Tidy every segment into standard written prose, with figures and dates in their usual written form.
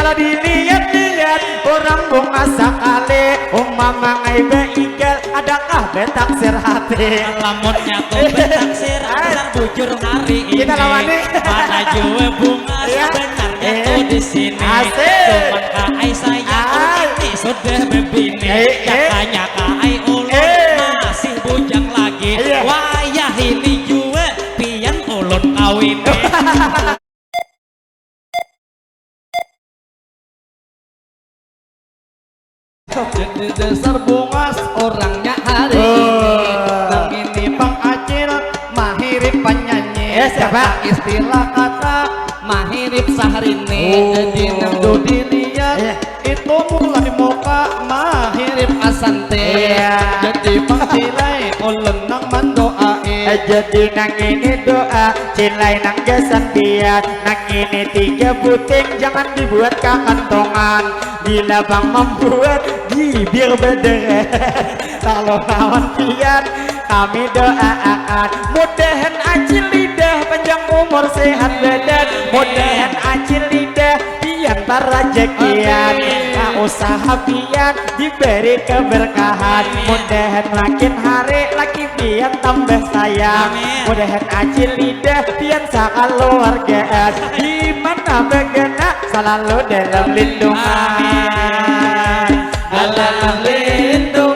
kalau dilihat-lihat orang bunga sakale mangai beigal adakah betaksir hati lamunnya tuh betaksir asal bujur hari ini kita lawan nih mana jua bunga sebenarnya tuh di sini cuman kai sayang ini sudah membini jakanya kai ulun masih bujang lagi wayah ini jua pian ulun kawin jadi dasar bungas orangnya hari ini nang ini Bang Acil mahirip penyanyi siapa istilah kata mahirip sahrini jadi nang dilihat itu mulai muka mahirip asante jadi Bang Cilai ulun nang mendoain jadi nang ini doa cilai nang gesan biar nang ini 3 puting jangan dibuat kantongan bila Bang membuat bibir beder kalau lawan pian kami doakan mudahan acil lidah panjang umur sehat badan mudahan acil lidah pian barajekian usaha pian diberi keberkahan mudahan makin hari laki pian tambah sayang mudahan acil lidah pian sakeluargaan dimana begena selalu dalam lindungan dalam lindungan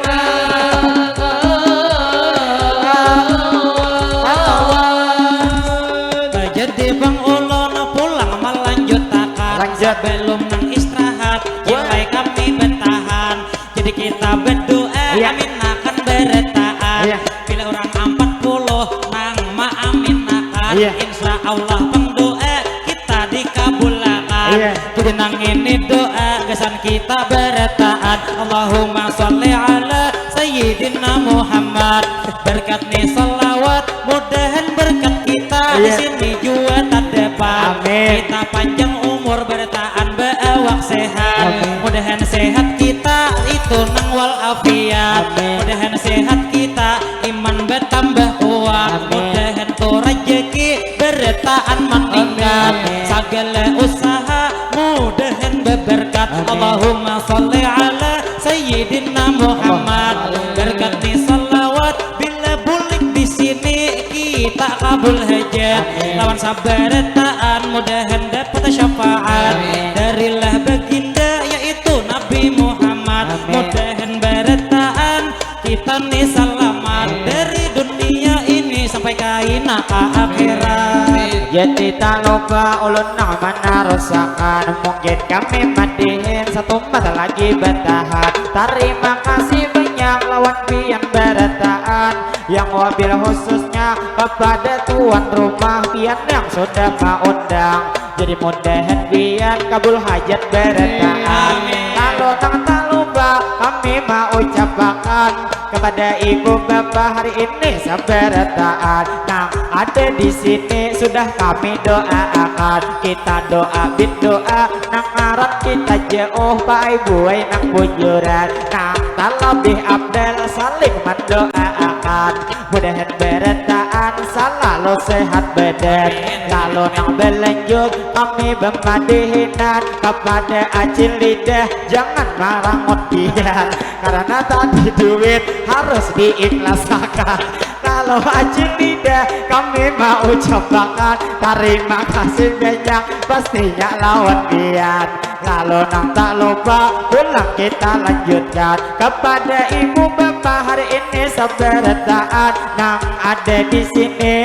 jadi Bang Ulun pulang melanjutkan sebelum nang istirahat mulai kami bertahan jadi kita berdoa amin akan beretaan bila orang 40 nang maaminakan insya Allah Bang doa kita dikabulkan jadi nang ini doa kesan kita beretaan Allahumma sholli ala Sayyidina Muhammad berkat nih salawat mudahan berkat kita di sini juga tak depan kita panjang umur bertahan beawak sehat mudahan sehat kita itu nang wal afiat mudahan sehat kita iman bertambah kuat mudahan tuh rezeki bertahan meningkat segala usaha mudahan berberkat Allahumma sholli ala Sayyidina Muhammad berkat nih salawat bila bulik di sini kita kabul hajat lawan sabartaan mudahan dapat syafaat darilah baginda yaitu Nabi Muhammad mudahan berataan kita nih selamat dari dunia ini sampai kaina akhirat jadi tak lupa ulun nang mana rusakan mungkin kami mandiin satu mata lagi bertahan terima kasih banyak lawan pian berataan yang wabil khususnya kepada tuan rumah pian yang sudah mengundang jadi mudahan pian kabul hajat berataan kalau tak lupa kami mau ucapkan kepada ibu bapak hari ini sabarataan nang ada di sini sudah kami doakan kita doa bid doa nang arat kita jauh pak ibu nang bujuran nang tak lebih abdel saling mendoakan mudahan berataan selalu sehat badan lalu nang berlanjut kami bermadihinan kepada acil lidah jangan marangot dia karena tadi duit harus diikhlaskan kalau acil lidah kami mau ucapkan terima kasih banyak pastinya lawan pian lalu nang tak lupa pulang kita lanjutkan kepada ibu bapak hari ini sabarataan nang ada di sini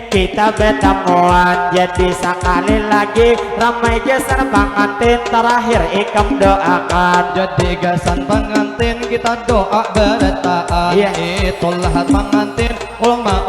kita bertemuan jadi sekali lagi ramai geser pengantin terakhir ikam doakan jadi gasan pengantin kita doa berataan itulah pengantin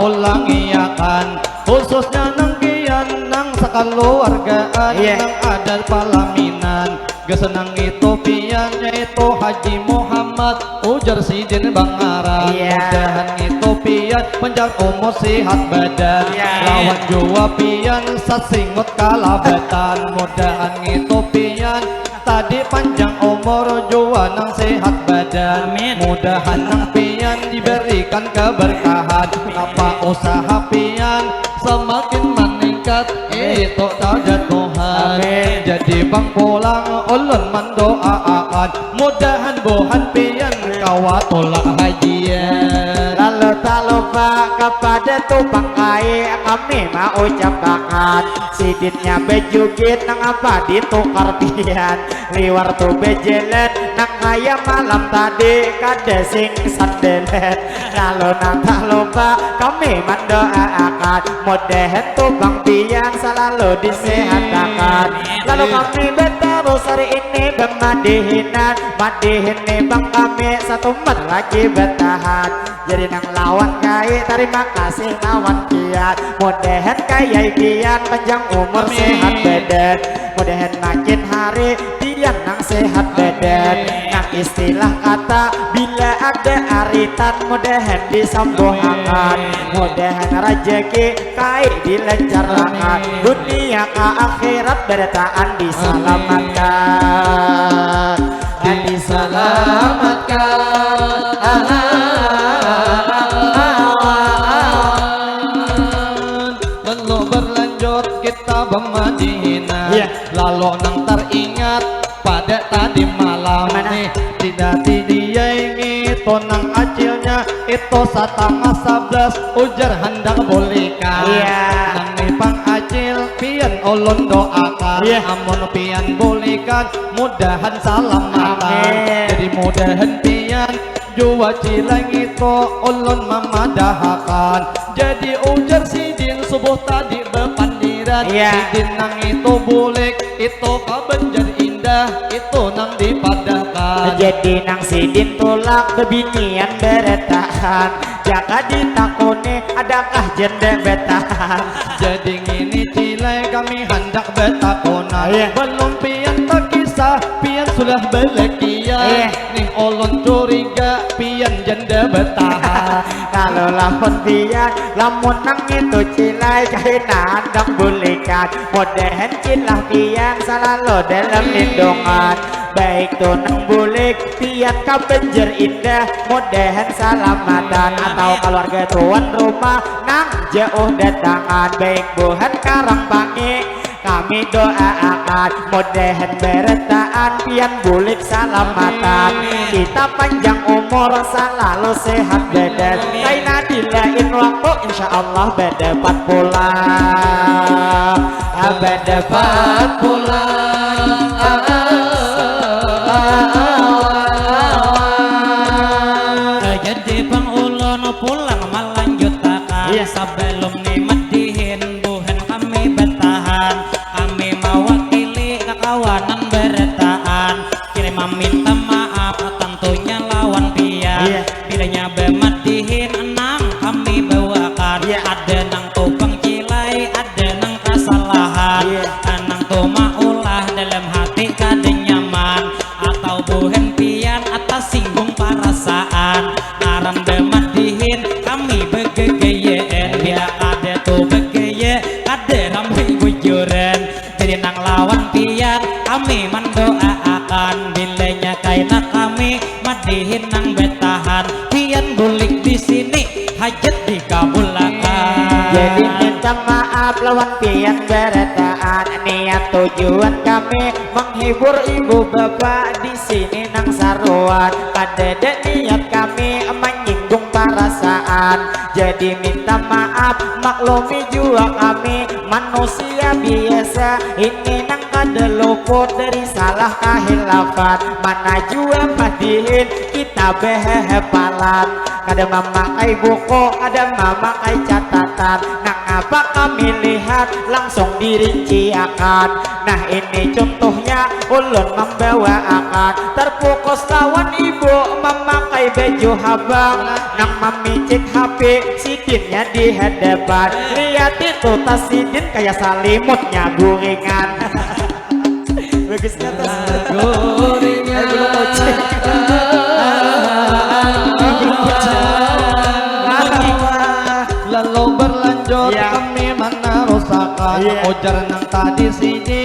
ulang iakan khususnya nang kian nang sekeluargaan nang adat palaminan gesenang itu pian yaitu Haji Muhammad ujar sidin Bang Arang mudahan itu pian panjang umur sehat badan lawan jua pian sasingut kalabatan mudahan itu pian tadi panjang umur jua nang sehat badan mudahan nang pian diberikan keberkahan apa usaha pian semakin meningkat itu tanda Tuhan jadi bang pulang ulun mendoakan mudahan bohan pian kawa tolak hajian. Lalu tak lupa kepada tukang kai kami mau ucapkan siditnya bejugit nang apa ditukar pian liwar tu bejelet nang kaya malam tadi kada sing sandelet. Lalu nang tak lupa kami mendoakan mudahan tukang pian selalu disehatkan. Lalu kami berterus hari ini bermadihinan madihin nih bang kami satu mat lagi bertahan. Jadi nang lawan kai terima kasih lawan kian mudahan kaya kian panjang umur sehat badan mudahan makin hari tian nang sehat badan. Nang istilah kata bila ada aritan mudahan disambuhakan mudahan rejeki kai dilancarkan dunia ke akhirat bertaan diselamatkan dan diselamatkan. Lalu berlanjut kita bermadinah lalu nang teringat pada tadi malam nih tidak dia itu nang acilnya itu 10:11 ujar hendak bolehkan nang nih pang acil pian ulun doakan amun pian bolehkan mudahan salamatan jadi mudahan pian jua cilang itu ulun memadahakan jadi ujar sidin subuh tadi bepandiran sidin nang itu bulik itu kabanjar indah itu nang dipadahkan jadi nang sidin tulak bebinian beretahan jaga ditakuni adakah jende betahan. jadi ngini cilai kami hendak betakonan belum pian tak kisah pian sudah belekian nih ulun curiga pian jende betahan. Kalau lamun pian lamun nang itu cilai kaina hendak bulikan mudahan cilah pian selalu dalam lindungan baik tuh nang bulik pian kabenjer indah mudahan salamatan atau keluarga tuan rumah nang jauh datangan baik buhan karang pangi kami doakan mudahan beretaan pian bulik salamatan kita panjang umur selalu sehat badan kaina dilain waktu insyaallah berdapat pulang berdapat pulang. Jadi bang ulun pulang melanjutkan sebelum nih madihin buhan kami bertahan kami mewakili kekawanan bertahan kirim meminta maaf tentunya lawan pian bilanya bermadihin enang kami bawakan ada nang tupang cilai ada nang kesalahan nang tu maulah dalam hati kada nyaman atau buhan pian atas singgung perasaan aram demadihin kami begegeyeen bila ada tu begeye ada ramai bujuran jadi nang lawan pian kami mendoakan bilanya kaina kami madihin nang betahan pian bulik di sini hajat dikabulakan. Jadi minta maaf lawan pian beretaan niat tujuan kami menghibur ibu bapak di sini nang saruan pada niat kami menyinggung perasaan jadi minta maaf maklumi juga kami manusia biasa ini nang kada luput dari salah kahilafan mana jua madihin kita behepalan kada memakai buku kada memakai catatan nang apa kami lihat langsung dirinciakan nah ini contohnya ulun membawa akan terfokus lawan ibu memakai baju habang nang memicik HP sidinnya di hadapan lihat itu tas sidin kayak salimutnya guringan. Bagusnya tas guringan lalu berlanjut kami menerusakan ujar nang tadi sini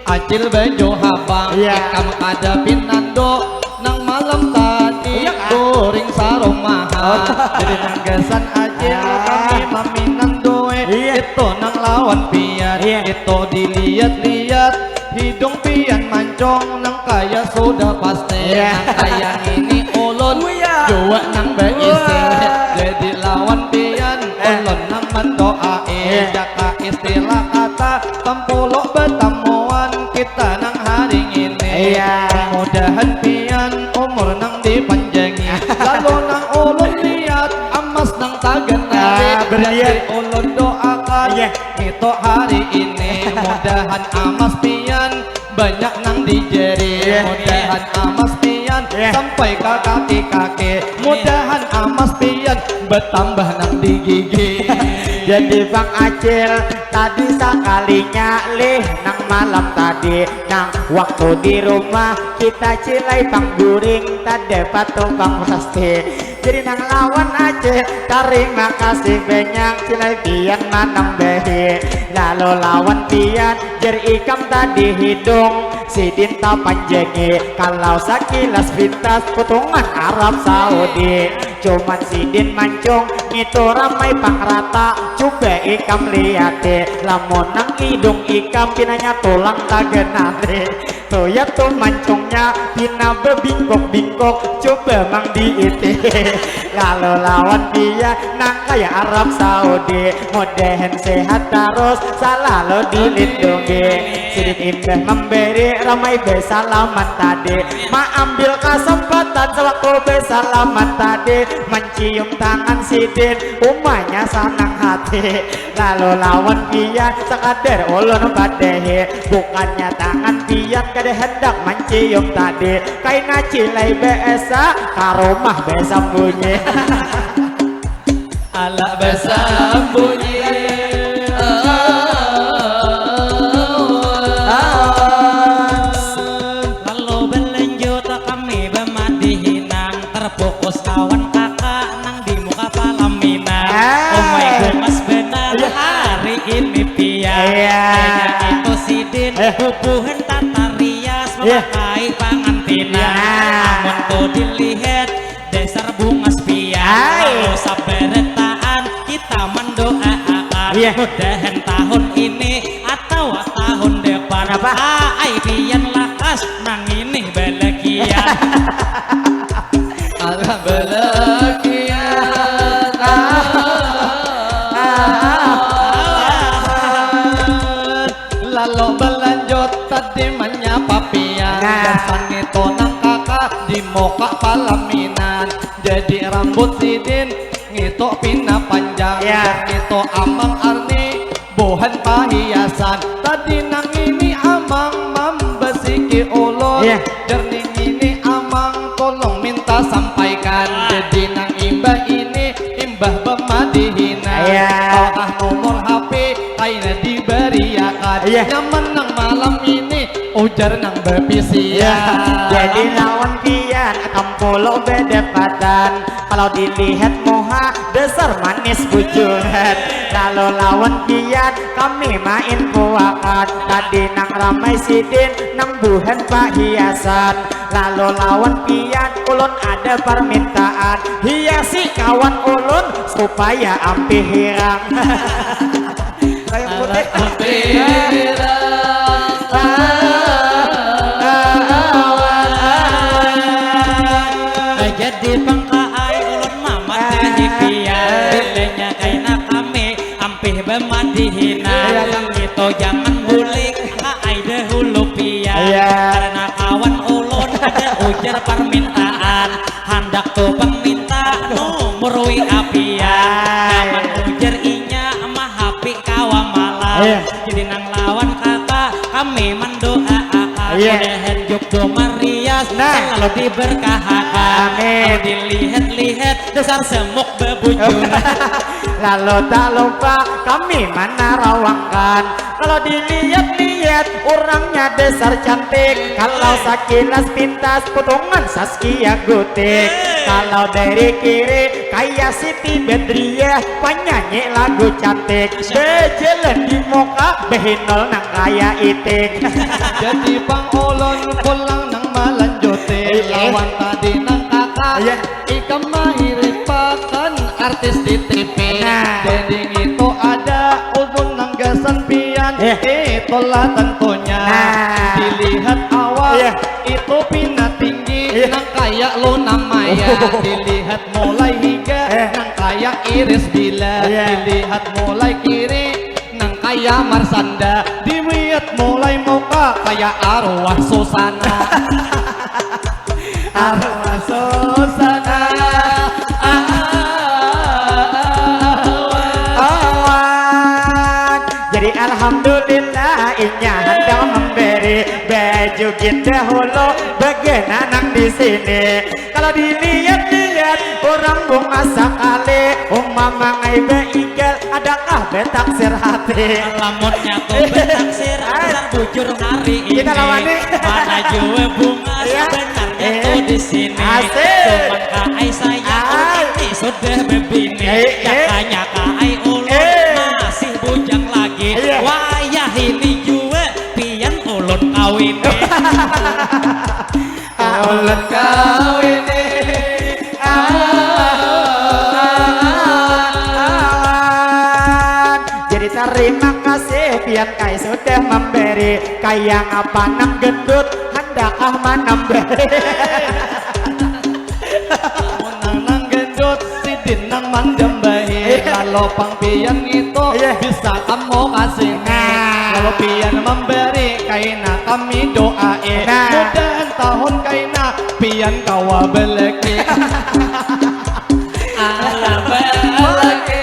acil baju habang ikam ada pinando nang malam tadi goreng sarung mahal jadi nang gesan acil kami maminando itu nang lawan pian itu dilihat-lihat hidung pian mancong nang kaya sudah pasti. Nang kaya ini ulun jua nang beisi. Jadi lawan pian ulun nang mendoai. Jaka istilah kata tempulok bertemuan kita nang hari ini. Mudahan pian umur nang dipanjangi. Lalu nang ulun lihat amas nang tagan berlian ulun doakan itu hari ini. Mudahan amas pian banyak nang dijeri. Mudahan amas pian sampai ke kaki-kaki. Mudahan amas pian bertambah nang di gigi. Jadi Bang Acil tadi sekalinya leh nang malam tadi nang waktu di rumah kita cilai Bang Guring tak dapat Bang pasti. Jadi nang lawan Acil terima kasih banyak cilai pian manang behi. Lalu lawan pian jer ikam tadi hidung sidin tak panjengi. Kalau sakilas pintas potongan Arab Saudi. Cuman sidin mancung itu ramai pang rata. Coba ikam liate lamun nang hidung ikam pinanya tulang tagenate. Tuh ya tuh mancungnya pina bebingkok-bingkok. Coba mang diite. Lalu lawan dia nang kaya Arab Saudi. Mudahan sehat terus selalu dilindungi. Sidin indah memberi ramai besalaman tadi. Ma ambil kesempatan sewaktu besalaman tadi. Mencium tangan sidin umanya senang hati. Lalu lawan dia sekadar ulun badehi. Bukannya tangan dia kada hendak mencium tadi. Kaina cilai biasa karomah besam bunyi. Ala besam bunyi. Lalu berlanjut kami bermadihinang terfokus kawan kakak nang di muka palaminan. Oh my goodness benar hari ini pian. Kayaknya itu sidin bubuhan tata rias memakai pangantinan. Namun tuh dilihat dasar bunga pian. Lalu saberetaan kita mendoakan mudahan tahun ini atau tahun depan ai pian lakas nang ini balagian. Ala balagian. Lalu berlanjut tadi menyapa pian. Dasang itu nang kakak di muka palaminan. Jadi rambut sidin ngitu pina panjang. Dan itu amang arni buhan pahiasan. Tadi nang ini amang membesiki ulun. Jernih ini amang tolong minta sampaikan. Jadi nang imbah ini imbah bermadihinan. Tolong nomor HP kaina diberiakan. Nyaman nang malam ini ujar nang bepisian. Jadi lawan pian kampolo beda padan. Kalau dilihat moha dasar manis bujuran. Lalu lawan pian kami main puakan. Tadi nang ramai sidin nang buhan pahiasan. Lalu lawan pian ulun ada permintaan. Hiasi kawan ulun supaya ampi hirang. Kayak putih. Jadi pangkaai ulun mama dari pian. Bilanya kaina kami ampih bermadihinan. Yang itu jangan bulik ai dahulu pian. Karena kawan ulun ada ujar permintaan. Hendak tuh minta nomor WA pian. Kapan ujar inya mah HP kawa malam. Jadi nang lawan kakak kami mendoakan. Mudahan Jogja Marias selalu diberkahakan. Kalau dilihat-lihat dasar semuk bebujur. Lalu tak lupa kami mana rawangkan. Kalau dilihat-lihat orangnya dasar cantik. Kalau sakilas pintas potongan Saskia Gutik. Kalau dari kiri kayak Siti Bedriah penyanyi lagu cantik. Bejalan di muka behinol nang kaya itik. Jadi Bang Ulun pulang nang melanjuti. Lawan tadi nang kakak ikam mahiripakan artis di TV. Jadi itu ada ulun nang gasan pian. Itulah tentunya dilihat awal Iya. Itu pindah tinggi nang kayak Luna Maya. Dilihat mulai hingga nang kayak Iris Bila. Dilihat mulai kiri nang kayak Marsanda. Dilihat mulai muka kayak arwah Susana. Arwah Susana. Jadi alhamdulillah inya hendak memberi baju kita hulu bagian anak di sini. Kalau dilihat-lihat orang bunga sekali mangai beigal adakah betaksir hati. Lamunnya tuh betaksir asal bujur hari ini. Kita lawan nih. Mana jua bunga sebenarnya tuh di sini. Cuman kai saya ini sudah bebini. Jakanya kai ulun masih bujang lagi. Wayah ini juga pian ulun kawin. Ulun kawin. Jadi terima kasih pian kai sudah memberi. Kayak apa nang gendut hendak menemberi. Nang gendut sidin nang mandem bahi. Kalau pang pian itu bisa kamu kasih. Kalau pian memberi kaina kami doain. Mudahan tahun kaina pian kawa beleki. Ala beleki.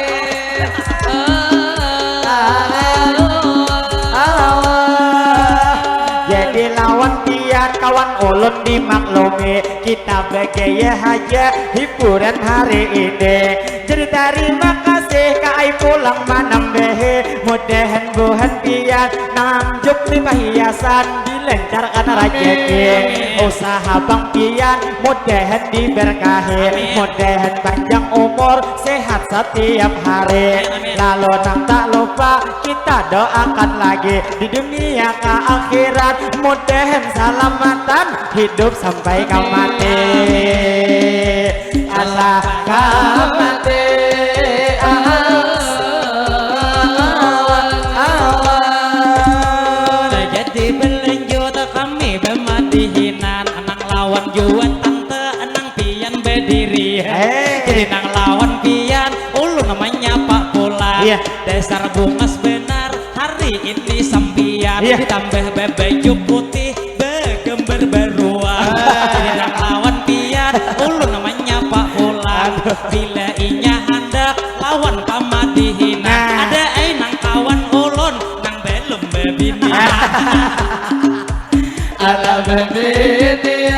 Jadi lawan pian kawan ulun dimaklumi. Kita begaya aja hiburan hari ini. Jadi terima kasih kai pulang menambahi. Mudahan buhan pian namjuk lima hiasan dilancarkan rezeki. Usaha bang pian mudahan diberkahi. Mudahan panjang umur sehat setiap hari. Lalu nang tak lupa kita doakan lagi di dunia ke akhirat. Mudahan selamatan hidup sampai kau mati. Allah kau mati. Jadi belanjut kami bemadihinan. Anang lawan juan tante anang pian berdiri. Jadi nang lawan pian ulun namanya Pak Pula. Dasar bungas benar hari ini sampian. Ditambah bebaju putih begember beruang. Jadi nang lawan pian ulun namanya Pak Pula. Bila inya hendak lawan pamadihinan. Ada nang kawan ulun nang belum bebini. Ada bebini.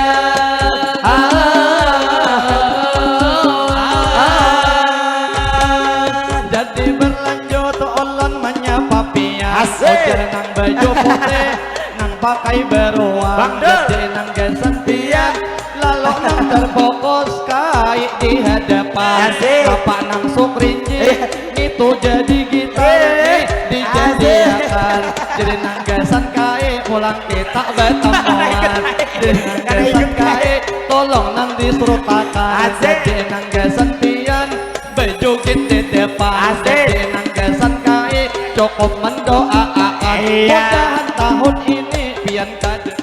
Jadi berlanjut ulun menyapa pian. Ojar nang baju putih nang pakai beruang. Jadi nang gesen pian lalu nang terfokus kai di hadapan. Bapak nang sukrinci itu jadi gitar dijadikan. Jadi nang gesen kai pulang kita bertemuan. Jadi nang gesen kai tolong nang diserutakan. Jadi nang gesen pian bejugit di depan. Jadi nang gesen kai cukup mendoakan. Mudahan tahun ini pian kada.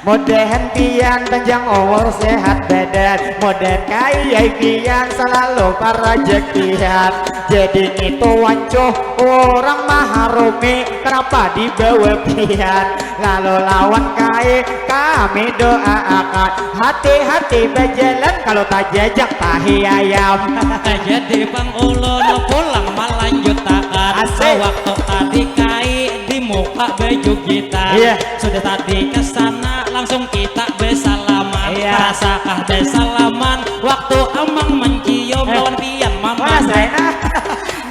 Mudahan pian panjang umur sehat badan. Mudahan kaya pian selalu rezekian. Jadi itu wancuh orang maharumi. Kenapa dibawa pian? Lalu lawan kaya kami doakan. Hati-hati berjalan kalau tak jajak tahi ayam. Jadi bang ulun pulang melanjut takan. Waktu tadi kai di muka baju kita. Sudah tadi kesana langsung kita bersalaman. Rasakah bersalaman waktu amang mencium lawan pian mama.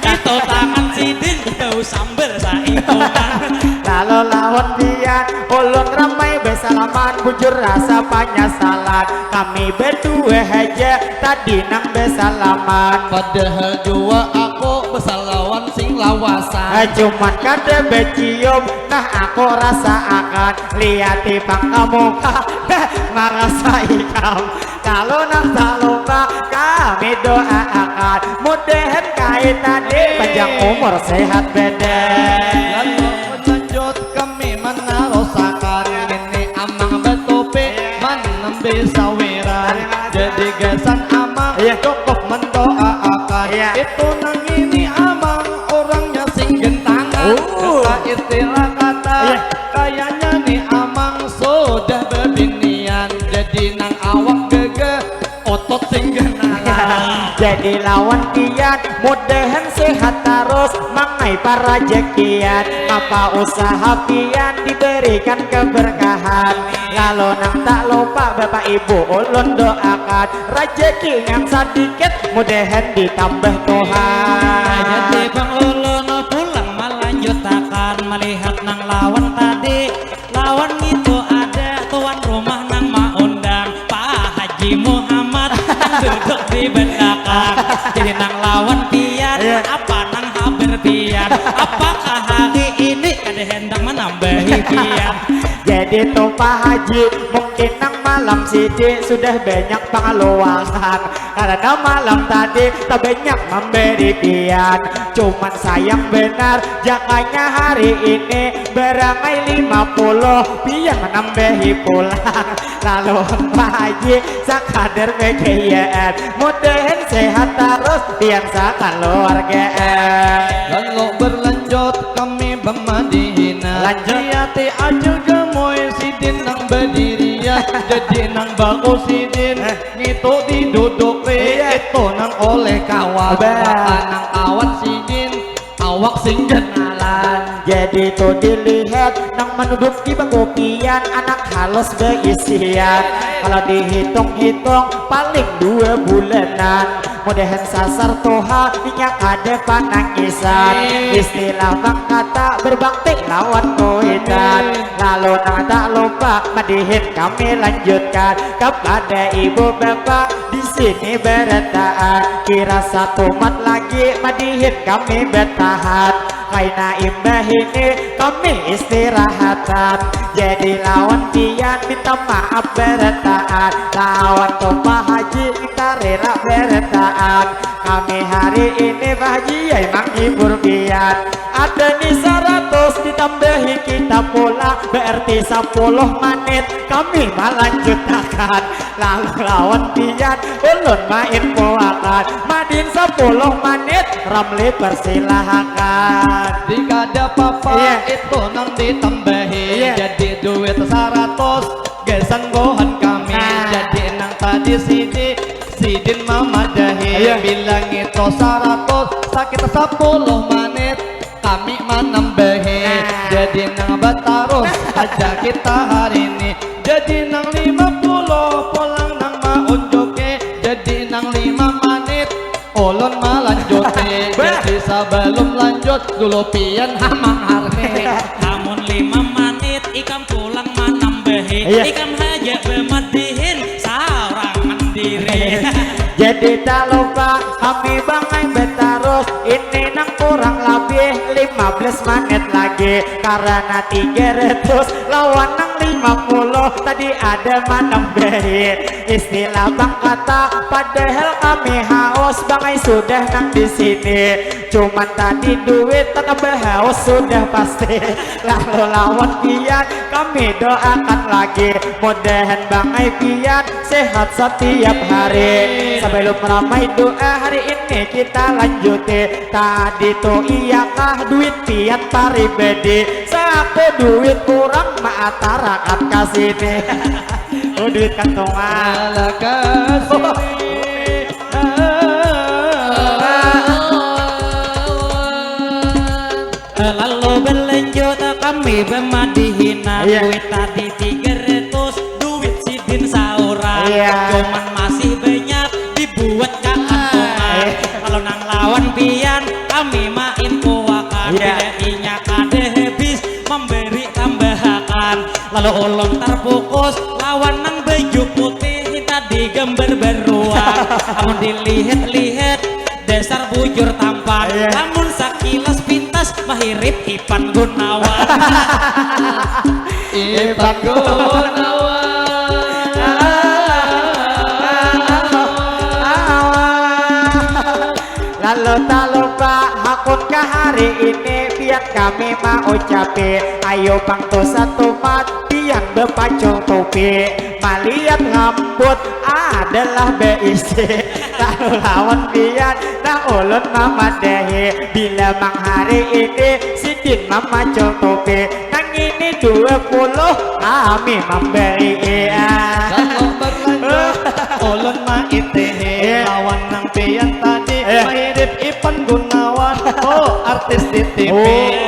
Itu tangan sidin jauh sambel saitungan. Lalu lawan pian ulun ramai bersalaman. Bujur rasa penyesalan kami berdua aja tadi nang bersalaman. Padahal jua aku bersalawan sing lawasan. Cuman kada becium nah aku rasa akan lihat pang muka merasa ikam. Kalau nang tak lupa kami doakan. Mudahan kait tadi panjang umur sehat badan. Lalu lanjut kami menarusakan nembe sawiran. Jadi gesan amang cukup mendoakan. Itu nang ini amang orangnya sing gentangan. Istilah kata kayaknya nih amang sudah bebinian. Jadi nang awak gege otot sing genalan. Jadi lawan pian mudahan sehat terus mangai para rezekian. Apa usaha pian diberikan keberkahan. Lalu nang tak lupa bapak ibu ulun doakan rezeki yang sedikit mudahan ditambah Tuhan. Jadi bang ulun pulang melanjutkan melihat nang lawan tadi. Lawan itu ada tuan rumah nang maundang Pak Haji Muhammad nang duduk di belakang. Jadi nang lawan pian apa nang hampir pian. Apakah hari ini kada hendak menambahi pian? Jadi tuh Pak Haji mungkin nang malam sidik sudah banyak pengeluaran. Karena malam tadi tak banyak memberi pian. Cuman sayang benar jangannya hari ini berangai 50 pian menambahi pulang. Lalu Pak Haji sakadar kekayaan mudahan sehat terus pian sakeluargaan. Lalu berlanjut kami bermadina. Hati aja gemoy sidin nang berdiri ya. Jadi nang bagus sidin itu diduduk itu nang oleh kawan. Nang kawan sidin awak sing kenalan. Jadi tuh dilihat nang menuduk di bangku pian anak halus beisian. Kalau dihitung-hitung paling 2 bulanan. Mudahan sasar Tuhan minyak ada panangisan. Istilah bang kata berbakti lawan kuitan. Lalu nang tak lupa madihin kami lanjutkan kepada ibu bapak di sini bertahan. Kira 1 mat lagi madihin kami bertahan. Karena imbah ini kami istirahatan. Jadi lawan pian minta maaf bertahan. Lawan Pak Haji kita rela bertahan. Kami hari ini Pak Haji emang hibur pian. Ada nih 100 ditambahi kita pula berarti 10 menit kami melanjutkan. Lalu lawan pian ulun main puakan madin 10 menit Ramli persilahkan. Jika ada apa-apa itu nang ditambahi. Jadi duit 100 gesan gohan kami. Jadi nang tadi sidin mamadahi bilang itu 100 sakit 10 menit kami menambahi. Jadi nang batarus aja kita hari ini. Jadi nang 50 pulang nang maunjoke. Jadi nang 5 menit ulun melanjuti. Jadi sebelum lanjut dulu pian hamang harne. Namun 5 menit ikam pulang menambahi. Ikam haja bemadihin seorang mandiri. Jadi tak lupa kami bangai betarus. Ini nang kurang lebih 15 menit lagi. Karena 300 lawan nang 50 tadi ada menambahi. Istilah bang kata padahal kami haus bangai sudah nang di sini. Cuman tadi duit tetap haus sudah pasti. Lalu lawan pian kami doakan lagi. Mudahan bangai pian sehat setiap hari. Sebelum ramai doa hari ini kita lanjuti. Tadi tuh iyakah duit pian paribedi. Saku duit kurang maatarakan kasih nih. Oh duit kantongan. Ala kasih. Lalu berlanjut kami bermadihina. Duit tadi 300 duit sidin sauran. Cuman masih banyak dibuat kantongan. Kalau nang lawan pian kami main puakan. Bila kada habis memberi tambahan. Lalu ulun terfokus lawan nang baju putih tadi gambar beruang. Namun dilihat-lihat dasar bujur tampan. Namun sakilas pintas mahirip Ipan Gunawan. Ipan Gunawan. Lalu tak lupa hakun ke hari ini biar kami mau ucapi. Ayo bang tuh 1 mat pian bepacung topi. melihat ngambut adalah BIC lalu lawan pian nah ulun mama dehe bila mang hari ini sidin mama topi nang ini 20 kami memberi Kalau berlanjut ulun ma itehe lawan nang pian tadi mirip Ipan Gunawan artis di TV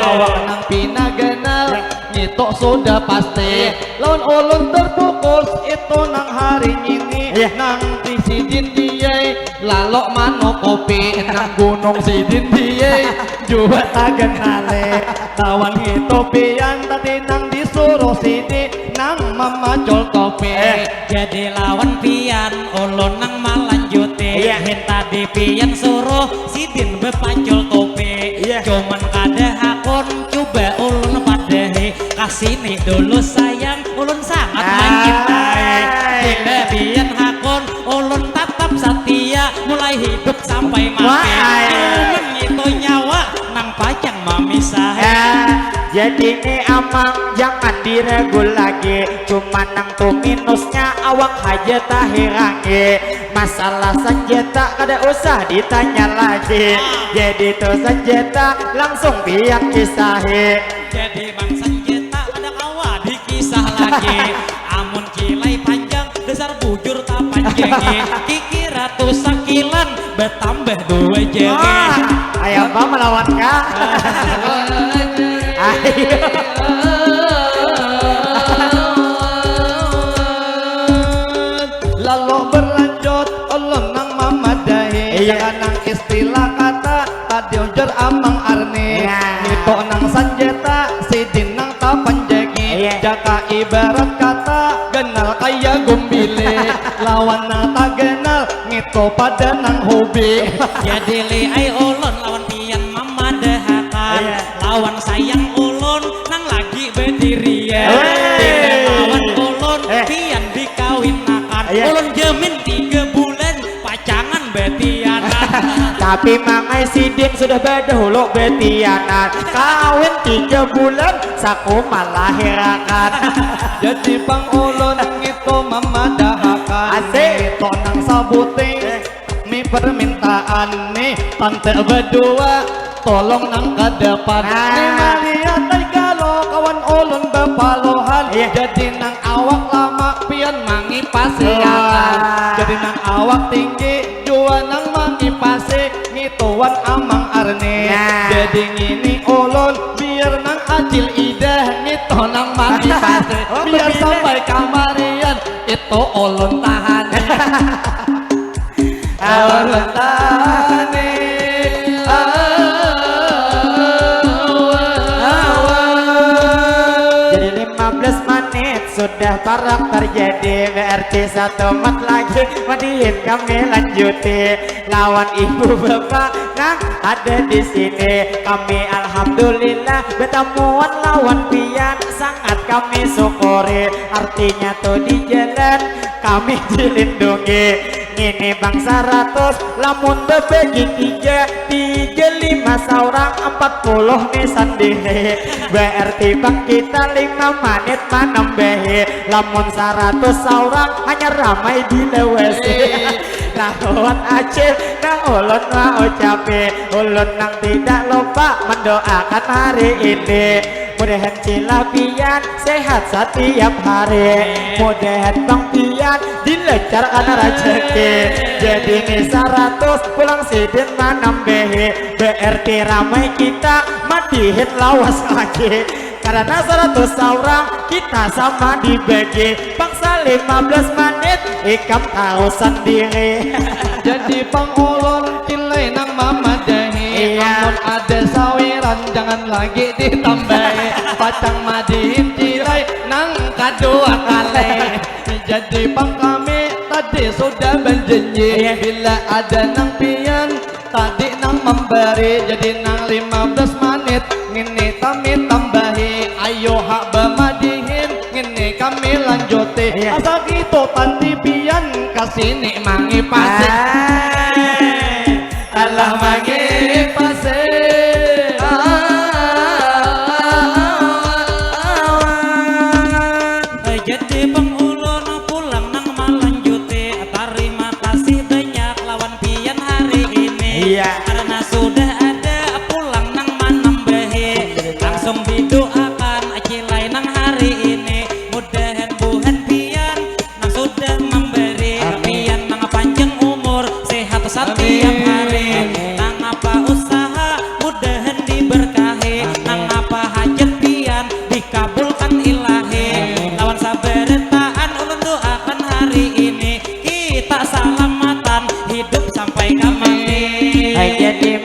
awak nang pinaganal ngitok sudah pasti lawan ulun terfokus itu nang hari ini nang di sidin diay lalok mano kopi nang gunung sidin diay juga tagenale lawan itu pian tadi nang disuruh sidi nang memacul topi jadi lawan pian ulun nang malanjuti hen tadi pian suruh sidin bepacul topi cuman kada hakun coba ulun padehe kasini dulu sayang ulun sangat mencintai jika pian hakun ulun tetap setia mulai hidup sampai mati cuman itu nyawa nang pacang memisah jadi nih amang jangan diragu lagi cuma nang tuh minusnya awak aja tak herangi masalah senjata kada usah ditanya lagi jadi tuh senjata langsung biar kisahi jadi bang senjata ada kawa dikisah lagi amun kilai panjang dasar bujur tak panjengi kiki ratu sakilan bertambah 2 jenge ayo apa melawan kak lalu berlanjut ulun nang mamadahi jangan nang istilah kata tadi ujar amang arni nito nang senjata sidin nang tapanjagi jaka ibarat kata genal kaya gumbile lawan nang tak genal ngito pada nang hobi jadi liai ulun lawan pian mamadahakan lawan sayang ulun nang lagi berdirian lawan ulun pian dikawinakan ulun jamin 3 bulan pacangan betianan tapi mangai sidin sudah berdahulu betianan kawin 3 bulan saku malah herakan jadi bang ulun itu mamadahakan itu nang sabuting mi permintaan nih tante berdua tolong nang ke depan nih malihat ay kalau kawan ulun bepalohan jadi nang awak lama pian mangi pasiakan jadi nang awak tinggi jua nang mangi pasi ngituan amang arni jadi ngini ulun biar nang acil idah ngito nang mangi pasi biar sampai kamarian itu ulun tahan ulun tahan jadi 15 menit sudah parah terjadi berarti 1 mat lagi madiin kami lanjuti lawan ibu bapak nah ada di sini kami alhamdulillah bertemuan lawan pian sangat kami syukuri artinya tuh di jalan kami dilindungi ini bangsa 100 lamun bebegi 3 5 seorang 40 nih sendiri berarti bang kita 5 menit menambahi lamun 100 seorang hanya ramai di lewesi lawan acil nah ulun mau ucapi ulun nang tidak lupa mendoakan hari ini mudahan cilapian sehat setiap hari mudahan bang pian dilancarkan rezeki jadi nih 100 pulang sidin menambahi berarti ramai kita madihin lawas lagi karena 100 orang kita sama dibagi bangsa 15 menit ikam tahu sendiri jadi bang ulun cilai nang mamadahi namun ada sawiran jangan lagi ditambahi pacang madihin cilai nang kedua kali jadi bang kami tadi sudah berjanji bila ada nang pian tadi nang memberi jadi nang 15 menit ngini kami tambahi ayo hak bemadihin ngini kami lanjuti asal gitu tanti pian kasini mangi pasi alah mangi pasi jadi bang ulun pulang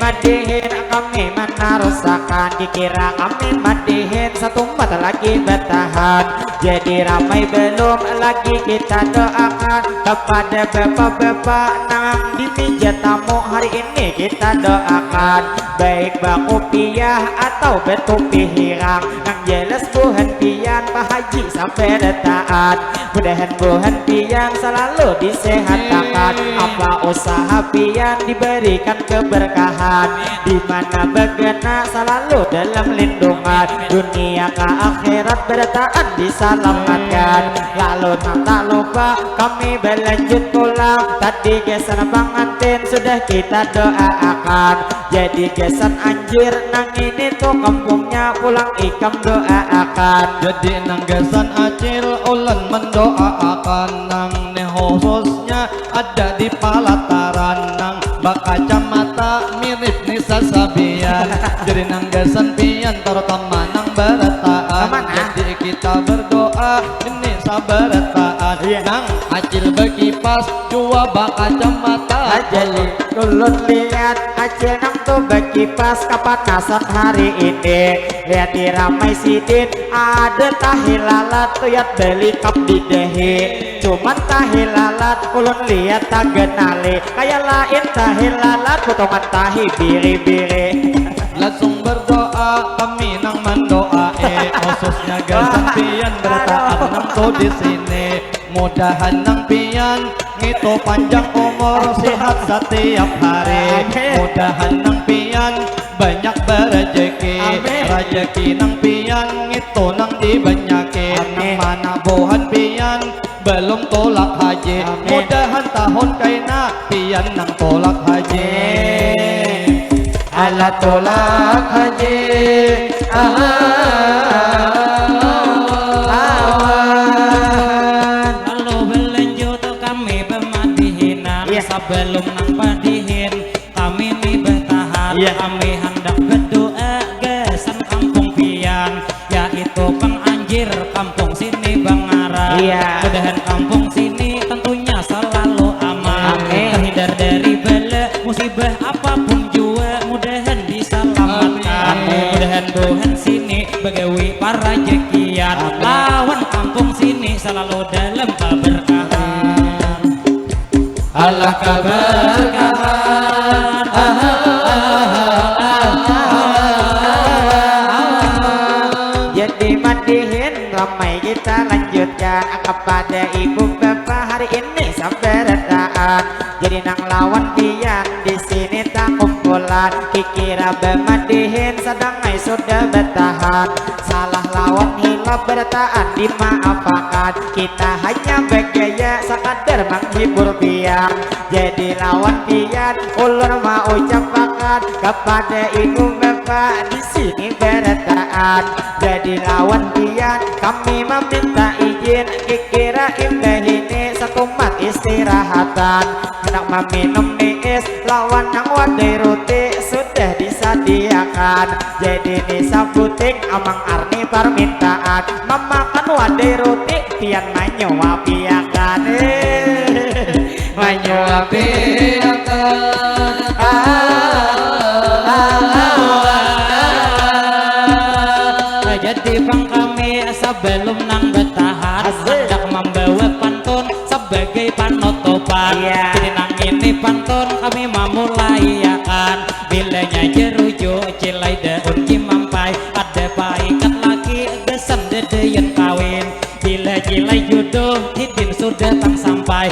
madihin kami menarusakan, dikira kami madihin satu mata lagi bertahan. Jadi ramai belum lagi kita doakan kepada bapak-bapak nang di meja tamu hari ini kita doakan, baik baku piyah atau betupi hirang, nang jelas buhan pian Pak Haji sampai detaan. Mudahan buhan pian selalu disehatkan, apa usaha pian diberikan keberkahan, di mana begena selalu dalam lindungan, dunia ke akhirat bertahan diselamatkan. Lalu tak lupa kami berlanjut pulang, tadi gesan pengantin sudah kita doakan, jadi gesan anjir nang ini tuh kampungnya pulang ikam doakan. Jadi nang gesan acil ulan mendoakan, nang ne khususnya ada di Palataran, nang bak kacamata mirip Nisa Sabian. Jadi nang gesan pian terutama nang berataan, jadi kita berdoa ini sabarataan. Nang acil berkipas jua bak kacamata, Jadi ulun lihat acil nang tuh berkipas kepanasan hari ini. Lihat di ramai sidin ada tahi lalat tuyat beli kap di dehi, cuman tahi lalat ulun lihat tak genali, kayak lain tahi lalat potongan tahi biri-biri. langsung berdoa kami nang mendoae, khususnya gesan pian bertahan nang tuh di sini. Mudahan nang pian itu panjang umur sehat setiap hari. Mudahan nang pian banyak berejeki, rejeki nang pian itu nang dibanyakin. Nang mana buhan pian belum tolak haji, mudahan tahun kaina pian nang tolak haji. Ala tolak haji Lalu berlanjut kami pemadihinan, sebelum nang padihin kami nih bertahan. Kami hendak berdoa gesan kampung pian, yaitu Bang Anjir kampung sini Bang Ara. Mudahan kampung sini tentunya selalu aman, terhindar dari bala musibah apapun jua, mudahan diselamatkan. Mudahan Tuhan sini begawi para jekian, lawan kampung sini selalu dalam keberkahan. Allah keberkahan, jadi madihin ramai kita lanjutkan kepada ibu bapak hari ini sampai retaan. Jadi nang lawan pian di sini tak kumpulan, kikira bemadihin sedang sudah bertahan, salah lawan hilaf bertahan dimaafkan, kita hanya bergaya sekadar menghibur pian. Jadi lawan pian ulun mau ucapkan kepada ibu bapak di sini bertahan. Jadi lawan pian kami meminta izin, kikira imbah ini satu mat istirahatan, hendak meminum niis lawan yang wadai roti sudah disediakan. Jadi Nisa butik amang arni permintaan, memakan wadai roti pian menyuapiakan, menyuapiakan. Jadi Bang kami sebelum nang bertahan hendak membawa pantun sebagai panutupan. Jadi nang ini pantun kami memulai akan, bilanya jerujuk cilai daun cimampai, ada paikat laki gesan dedeyan kawin, bila cilai jodoh hidin sudah tang sampai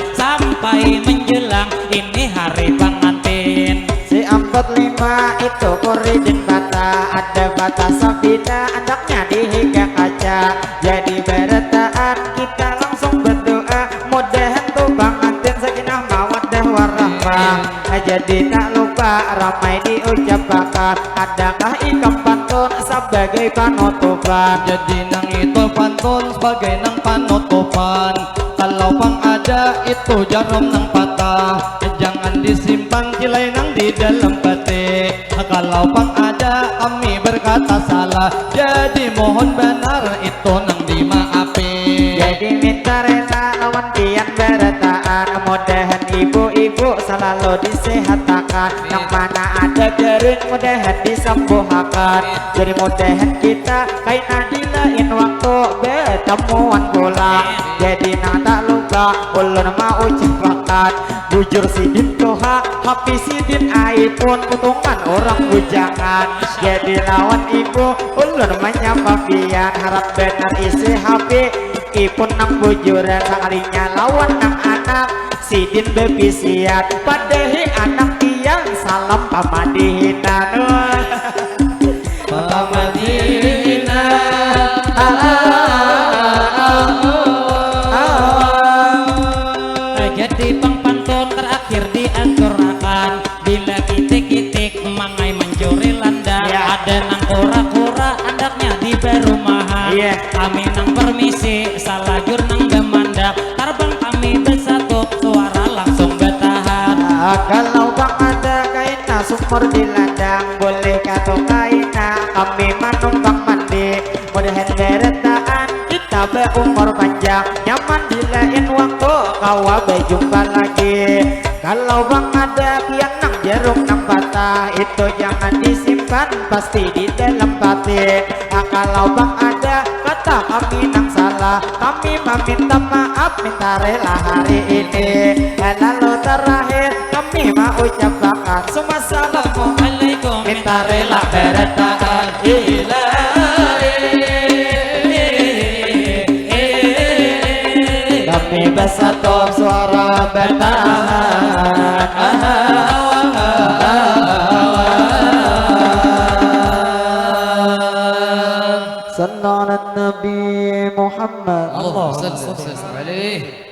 menjelang ini hari pengantin. Si 45 itu kuridin bata, ada bata sabida andaknya di hingga kaca. Jadi bertaan kita langsung berdoa, mudahan tuh pengantin sakinah mawaddah warahmah. Jadi tak lupa ramai diucapkan, adakah ikam pantun sebagai panutupan. Jadi nang itu pantun sebagai nang panutupan, kalau pang ada itu jarum nang patah, jangan disimpan cilai nang di dalam peti. Kalau pang ada kami berkata salah, jadi mohon benar itu nang dimaafi. Jadi minta rela lawan pian bertaan, mudahan ibu-ibu ibu selalu disehatkan. Yang mana ada derun mudahan disembuhkan. Jadi mudahan kita kaina dilain waktu bertemuan pulang. Jadi nang tak lupa ulun mau ceplakan. Bujur sidin toha hapi sidin aipun kutungan orang bujangan. Jadi lawan ibu ulun menyapa pian. Harap benar isi hapi ipun nang bujuran. Sekalinya lawan nang anak sidin bebisian. Padahi anak tiang salam pamadihinan. Jadi pangpantun terakhir diaturakan. Bila kitik-kitik mangai mencuri landang. Ada nang kura-kura andaknya di perumahan. Kami nang permisi salajur nang gemandak. Terbang kami bersatu suara langsung bertahan. Kalau bang ada kaina sumur di ladang, boleh kata kaina kami manumpang mandi. Mudahan beretaan kita berumur panjang, nyaman di lain waktu kawa berjumpa lagi. Kalau bang ada kian nang jeruk nang patah, itu jangan disimpan pasti di dalam hati. Kalau bang ada kata kami nang salah, kami meminta maaf minta rela hari ini. Lalu terakhir kami mau ucapkan semua assalamualaikum minta rela beretaan kami bersatu suara bertahan. Sallallahu Nabi Muhammad. Allah sallallahu alaihi